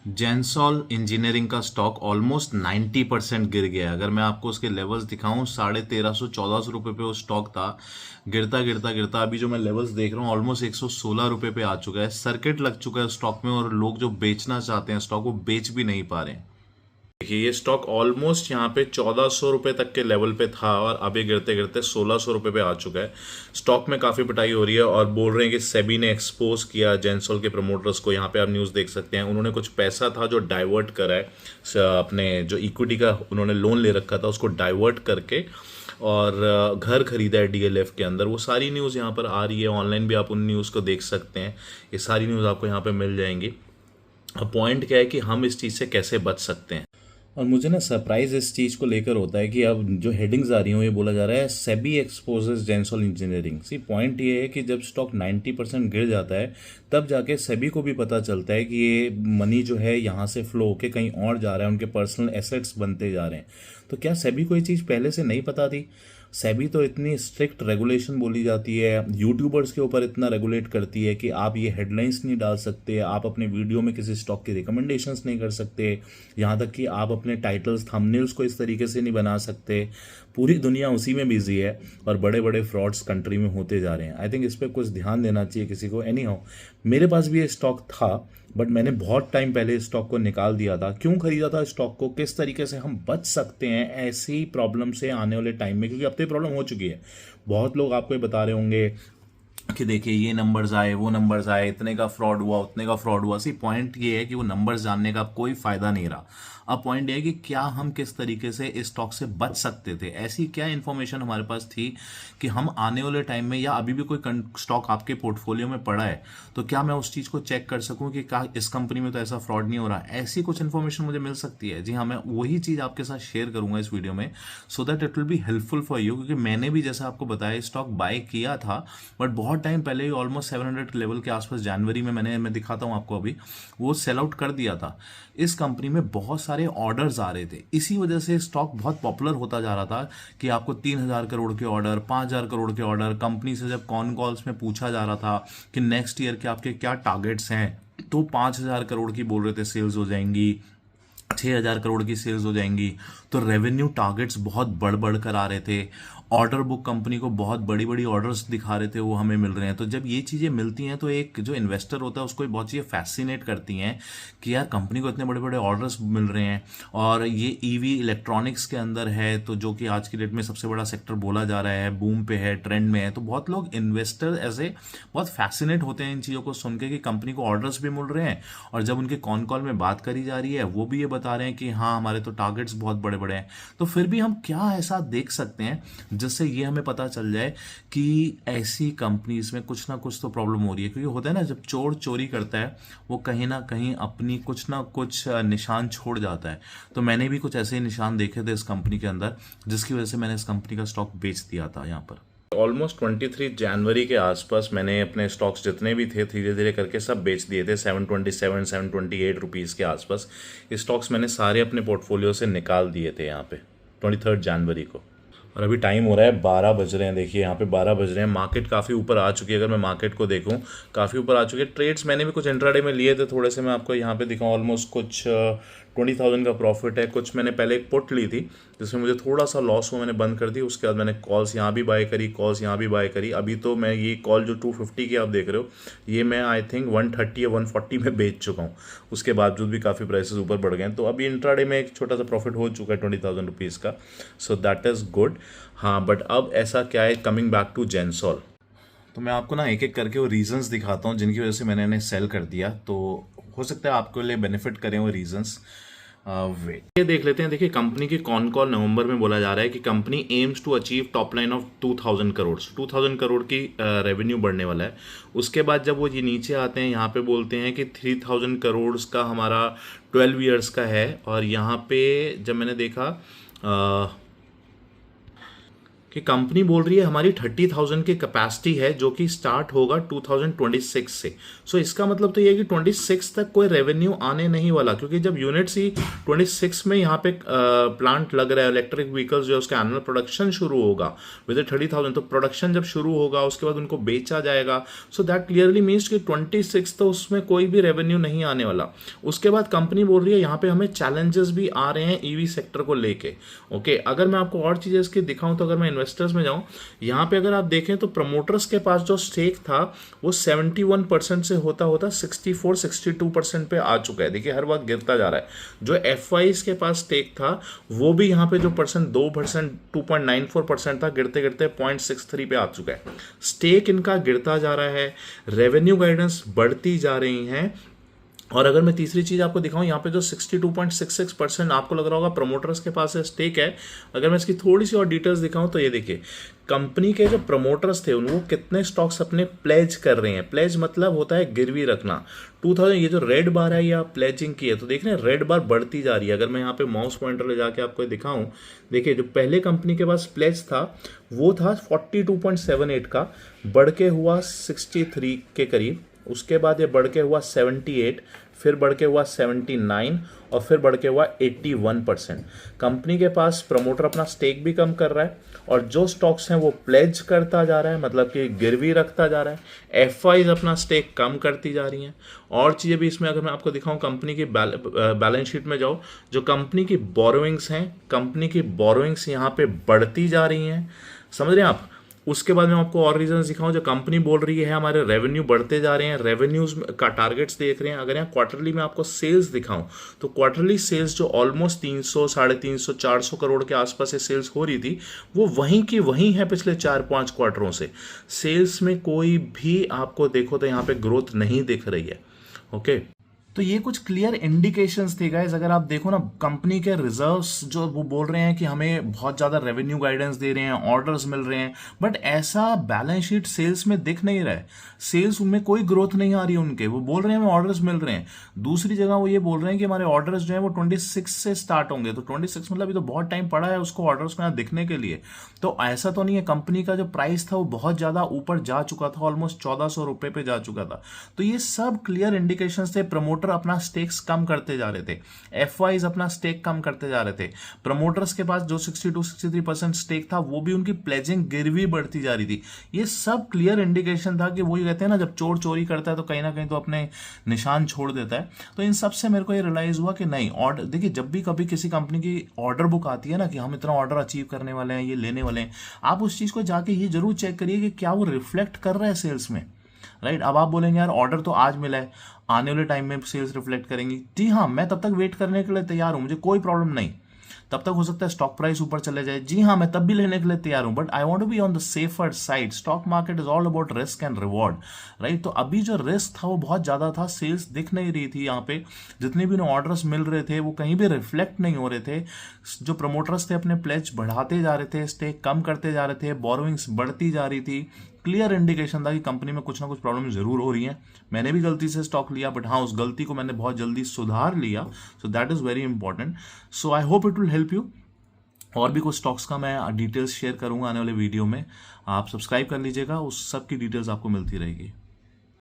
जेंसॉल engineering का stock almost 90% गिर गया है। अगर मैं आपको उसके लेवल्स दिखाऊं, 1350-1400 रुपये पे वो स्टॉक था। गिरता गिरता गिरता अभी जो मैं लेवल्स देख रहा हूँ ऑलमोस्ट 116 रुपये पे आ चुका है। सर्किट लग चुका है स्टॉक में और लोग जो बेचना चाहते हैं स्टॉक वो बेच भी नहीं पा रहे हैं। देखिए ये स्टॉक ऑलमोस्ट यहाँ पे 1400 रुपये तक के लेवल पे था और अभी गिरते गिरते 1600 रुपये पे आ चुका है। स्टॉक में काफ़ी पिटाई हो रही है और बोल रहे हैं कि सेबी ने एक्सपोज किया जेंसोल के प्रमोटर्स को। यहाँ पे आप न्यूज़ देख सकते हैं, उन्होंने कुछ पैसा था जो डाइवर्ट करा है अपने जो इक्विटी का उन्होंने लोन ले रखा था उसको डाइवर्ट करके और घर खरीदा है डीएलएफ के अंदर। वो सारी न्यूज़ यहाँ पर आ रही है, ऑनलाइन भी आप उन न्यूज़ को देख सकते हैं। ये सारी न्यूज़ आपको यहाँ पे मिल जाएंगी। अब पॉइंट क्या है कि हम इस चीज़ से कैसे बच सकते हैं। और मुझे ना सरप्राइज इस चीज़ को लेकर होता है कि अब जो हेडिंग्स आ रही हैं ये बोला जा रहा है सेबी एक्सपोजेस जेंसॉल इंजीनियरिंग। सी पॉइंट ये है कि जब स्टॉक 90% गिर जाता है तब जाके सेबी को भी पता चलता है कि ये मनी जो है यहाँ से फ्लो होके कहीं और जा रहा है, उनके पर्सनल एसेट्स बनते जा रहे हैं। तो क्या सेबी को ये चीज़ पहले से नहीं पता थी? सेबी तो इतनी स्ट्रिक्ट रेगुलेशन बोली जाती है, यूट्यूबर्स के ऊपर इतना रेगुलेट करती है कि आप ये हेडलाइंस नहीं डाल सकते, आप अपने वीडियो में किसी स्टॉक की रिकमेंडेशंस नहीं कर सकते, यहाँ तक कि आप अपने टाइटल्स थंबनेल्स को इस तरीके से नहीं बना सकते। पूरी दुनिया उसी में बिजी है और बड़े बड़े फ्रॉड्स कंट्री में होते जा रहे हैं। आई थिंक इस पर कुछ ध्यान देना चाहिए किसी को। एनी हाउ, मेरे पास भी ये स्टॉक था बट मैंने बहुत टाइम पहले इस स्टॉक को निकाल दिया था। क्यों खरीदा था स्टॉक को, किस तरीके से हम बच सकते हैं ऐसी प्रॉब्लम से आने वाले टाइम में, क्योंकि अब तो प्रॉब्लम हो चुकी है। बहुत लोग आपको ये बता रहे होंगे कि देखिए ये नंबर्स आए, वो नंबर्स आए, इतने का फ्रॉड हुआ, उतने का फ्रॉड हुआ। सी पॉइंट ये है कि वो नंबर्स जानने का कोई फायदा नहीं रहा। अब पॉइंट ये है कि क्या हम किस तरीके से इस स्टॉक से बच सकते थे, ऐसी क्या इन्फॉर्मेशन हमारे पास थी कि हम आने वाले टाइम में या अभी भी कोई स्टॉक आपके पोर्टफोलियो में पड़ा है तो क्या मैं उस चीज़ को चेक कर सकूं कि क्या इस कंपनी में तो ऐसा फ्रॉड नहीं हो रहा। ऐसी कुछ इन्फॉर्मेशन मुझे मिल सकती है। जी हाँ, मैं वही चीज़ आपके साथ शेयर करूंगा इस वीडियो में, so that it will be helpful for you. क्योंकि मैंने भी जैसा आपको बताया स्टॉक बाय किया था बट बहुत टाइम पहले ही, ऑलमोस्ट 700 लेवल के आसपास जनवरी में मैं दिखाता हूं आपको अभी, वो सेल आउट कर दिया था। इस कंपनी में बहुत सारे ऑर्डर्स आ रहे थे, इसी वजह से स्टॉक बहुत पॉपुलर होता जा रहा था कि आपको 3000 करोड़ के ऑर्डर, 5000 करोड़ के ऑर्डर। कंपनी से जब कॉन कॉल्स में पूछा जा रहा था कि नेक्स्ट ईयर के आपके क्या टारगेट्स हैं, तो 5000 करोड़ की बोल रहे थे सेल्स हो जाएंगी, 6000 करोड़ की सेल्स हो जाएंगी। तो रेवेन्यू टारगेट्स बहुत बढ़ बढ़ कर आ रहे थे। ऑर्डर बुक कंपनी को बहुत बड़ी बड़ी ऑर्डर्स दिखा रहे थे, वो हमें मिल रहे हैं। तो जब ये चीज़ें मिलती हैं तो एक जो इन्वेस्टर होता है उसको बहुत चीज़ें फैसिनेट करती हैं कि यार कंपनी को इतने बड़े बड़े ऑर्डर्स मिल रहे हैं और ये ईवी इलेक्ट्रॉनिक्स के अंदर है, तो जो कि आज की डेट में सबसे बड़ा सेक्टर बोला जा रहा है, बूम पे है, ट्रेंड में है। तो बहुत लोग इन्वेस्टर ऐसे बहुत फैसिनेट होते हैं इन चीज़ों को सुन के कि कंपनी को ऑर्डर्स भी मिल रहे हैं और जब उनके कॉन कॉल में बात करी जा रही है वो भी ये बता रहे हैं कि हाँ हमारे तो टारगेट्स बहुत बड़े बड़े हैं। तो फिर भी हम क्या ऐसा देख सकते हैं जिससे ये हमें पता चल जाए कि ऐसी कंपनीज में कुछ ना कुछ तो प्रॉब्लम हो रही है। क्योंकि होता है ना, जब चोर चोरी करता है वो कहीं ना कहीं अपनी कुछ ना कुछ निशान छोड़ जाता है। तो मैंने भी कुछ ऐसे ही निशान देखे थे इस कंपनी के अंदर, जिसकी वजह से मैंने इस कंपनी का स्टॉक बेच दिया था। यहाँ पर ऑलमोस्ट 23 जनवरी के आसपास मैंने अपने स्टॉक्स जितने भी थे धीरे धीरे करके सब बेच दिए थे। 727 728 रुपीज़ के आसपास ये स्टॉक्स मैंने सारे अपने पोर्टफोलियो से निकाल दिए थे यहाँ पे 23 जनवरी को। और अभी टाइम हो रहा है 12 बज रहे हैं। देखिए यहाँ पे 12 बज रहे हैं, मार्केट काफ़ी ऊपर आ चुकी है। अगर मैं मार्केट को देखूँ काफ़ी ऊपर आ चुकी है। ट्रेड्स मैंने भी कुछ इंट्राडे में लिए थे थोड़े से, मैं आपको यहाँ पे दिखाऊँ। ऑलमोस्ट कुछ 20,000 का प्रॉफिट है। कुछ मैंने पहले एक पुट ली थी जिसमें मुझे थोड़ा सा लॉस हुआ, मैंने बंद कर दी। उसके बाद मैंने कॉल्स यहाँ भी बाय करी, कॉल्स यहाँ भी बाय करी। अभी तो मैं ये कॉल जो 250 की आप देख रहे हो ये मैं आई थिंक 130 या 140 में बेच चुका हूँ। उसके बावजूद भी काफ़ी प्राइसेस ऊपर बढ़ गए हैं। तो अभी इंट्राडे में एक छोटा सा प्रॉफिट हो चुका है 20,000 रुपीज़ का, सो दैट इज़ गुड। हाँ बट अब ऐसा क्या है, कमिंग बैक टू जेंसॉल, तो मैं आपको ना एक एक करके वो रीजंस दिखाता हूँ जिनकी वजह से मैंने इन्हें सेल कर दिया। तो हो सकता है आपके लिए बेनिफिट करें वो रीजंस। वेट ये देख लेते हैं। देखिए कंपनी की कॉन कॉल नवंबर में बोला जा रहा है कि company aims to achieve top line of 2000 crore, 2000 crore की रेवेन्यू बढ़ने वाला है। उसके बाद जब वो ये नीचे आते हैं यहाँ पे बोलते हैं कि 3000 करोड़ का हमारा 12 ईयर्स का है। और यहाँ पे जब मैंने देखा कि कंपनी बोल रही है हमारी 30,000 की कैपेसिटी है जो कि स्टार्ट होगा 2026 से। सो इसका मतलब तो ये है कि 26 तक कोई रेवेन्यू आने नहीं वाला, क्योंकि जब यूनिट्स ही 26 में यहाँ पे प्लांट लग रहा है, इलेक्ट्रिक व्हीकल्स जो है उसका एनुअल प्रोडक्शन शुरू होगा विद 30,000, तो प्रोडक्शन जब शुरू होगा उसके बाद उनको बेचा जाएगा। सो दैट क्लियरली मीन्स कि 26 तो उसमें कोई भी रेवेन्यू नहीं आने वाला। उसके बाद कंपनी बोल रही है यहाँ पे हमें चैलेंजेस भी आ रहे हैं ईवी सेक्टर को लेके। ओके, अगर मैं आपको और चीजें इसकी दिखाऊं तो अगर मैं इन्वेस्टर्स में जाऊं, यहाँ पे अगर आप देखें तो प्रमोटर्स के पास जो स्टेक था वो 71% से होता होता 64-62% पे आ चुका है। देखिए हर वक्त गिरता जा रहा है। जो एफआईज के पास स्टेक था वो भी यहाँ पे जो परसेंट 2% 2.94% था, गिरते गिरते 0.63 पे आ चुका है। स्टेक इनका गिरता जा रहा है, रेवेन्यू गाइडेंस बढ़ती जा रही है। और अगर मैं तीसरी चीज आपको दिखाऊं, यहाँ पे जो 62.66% आपको लग रहा होगा प्रमोटर्स के पास है स्टेक है, अगर मैं इसकी थोड़ी सी और डिटेल्स दिखाऊं तो ये देखिए कंपनी के जो प्रमोटर्स थे वो कितने स्टॉक्स अपने प्लेज कर रहे हैं। प्लेज मतलब होता है गिरवी रखना। 2000 ये जो रेड बार है ये आप प्लेजिंग की है, तो देख रहे हैं रेड बार बढ़ती जा रही है। अगर मैं यहाँ पे माउस पॉइंटर ले जाके आपको दिखाऊं, देखिए जो पहले कंपनी के पास प्लेज था वो था 42.78 का, बढ़ के हुआ 63 के करीब, उसके बाद ये बढ़ के हुआ 78, फिर बढ़ के हुआ 79 और फिर बढ़ के हुआ 81%। कंपनी के पास प्रमोटर अपना स्टेक भी कम कर रहा है और जो स्टॉक्स हैं वो प्लेज करता जा रहा है, मतलब कि गिरवी रखता जा रहा है। एफआईज अपना स्टेक कम करती जा रही हैं। और चीज़ें भी इसमें अगर मैं आपको दिखाऊं, कंपनी की बैलेंस शीट में जाओ, जो कंपनी की बोरोइंग्स हैं, कंपनी की बोरोइंग्स यहाँ पे बढ़ती जा रही हैं, समझ रहे हैं आप। उसके बाद मैं आपको और रीजन दिखाऊं, जो कंपनी बोल रही है हमारे रेवेन्यू बढ़ते जा रहे हैं, रेवेन्यूज का टारगेट्स देख रहे हैं। अगर यहाँ क्वार्टरली में आपको सेल्स दिखाऊं तो क्वार्टरली सेल्स जो ऑलमोस्ट 300 350 400 करोड़ के आसपास से सेल्स हो रही थी वो वहीं की वहीं है पिछले 4-5 क्वार्टरों से। सेल्स में कोई भी आपको देखो तो यहाँ पे ग्रोथ नहीं दिख रही है। ओके, तो ये कुछ क्लियर इंडिकेशंस थे गाइस। अगर आप देखो ना, कंपनी के रिजर्व्स जो वो बोल रहे हैं कि हमें बहुत ज़्यादा रेवेन्यू गाइडेंस दे रहे हैं, ऑर्डर्स मिल रहे हैं, बट ऐसा बैलेंस शीट सेल्स में दिख नहीं रहा है। सेल्स उनमें कोई ग्रोथ नहीं आ रही है उनके। वो बोल रहे हैं हमें ऑर्डर्स मिल रहे हैं, दूसरी जगह वो ये बोल रहे हैं कि हमारे ऑर्डर्स जो है वो 26 से स्टार्ट होंगे। तो 26 मतलब ये तो बहुत टाइम पड़ा है उसको ऑर्डर्स में दिखने के लिए। तो ऐसा तो नहीं है, कंपनी का जो प्राइस था वो बहुत ज़्यादा ऊपर जा चुका था, ऑलमोस्ट 1400 रुपये पे जा चुका था। तो ये सब क्लियर इंडिकेशन थे। प्रमोटर अपना स्टेक्स कम करते जा रहे थे, एफआईज अपना स्टेक कम करते जा रहे थे। प्रमोटर्स के पास जो 62-63% स्टेक था वो भी उनकी प्लेजिंग गिरवी बढ़ती जा रही थी। ये सब क्लियर इंडिकेशन था कि वो ये कहते हैं ना, जब चोर चोरी करता है तो कहीं ना कहीं तो अपने निशान छोड़ देता है। तो इन सब से मेरे को ये रियलाइज हुआ कि नहीं, ऑर्डर देखिए, जब भी कभी किसी कंपनी की ऑर्डर बुक आती है ना कि हम इतना ऑर्डर अचीव करने वाले हैं, ये लेने वाले हैं, आप उस चीज को जाके ये जरूर चेक करिए कि क्या वो रिफ्लेक्ट कर रहा है सेल्स में। राइट, अब आप बोलेंगे यार ऑर्डर तो आज मिला है, आने वाले टाइम में सेल्स रिफ्लेक्ट करेंगी। जी हाँ, मैं तब तक वेट करने के लिए तैयार हूं, मुझे कोई प्रॉब्लम नहीं। तब तक हो सकता है स्टॉक प्राइस ऊपर चले जाए, जी हाँ, मैं तब भी लेने के लिए तैयार हूं, but I want to be on the safer side. Stock market is all about risk and reward, right. तो अभी जो रिस्क था वो बहुत ज्यादा था, सेल्स दिख नहीं रही थी यहाँ पे, जितने भी ऑर्डर्स मिल रहे थे वो कहीं भी रिफ्लेक्ट नहीं हो रहे थे। जो प्रमोटर्स थे अपने प्लेज बढ़ाते जा रहे थे, स्टेक कम करते जा रहे थे, बोरोइंग्स बढ़ती जा रही थी। क्लियर इंडिकेशन था कि कंपनी में कुछ ना कुछ प्रॉब्लम जरूर हो रही है। मैंने भी गलती से स्टॉक लिया, बट हाँ, उस गलती को मैंने बहुत जल्दी सुधार लिया। So that is very important. So I hope it will help you. और भी कुछ स्टॉक्स का मैं डिटेल्स शेयर करूंगा आने वाले वीडियो में, आप सब्सक्राइब कर लीजिएगा, उस सब की डिटेल्स आपको मिलती रहेगी।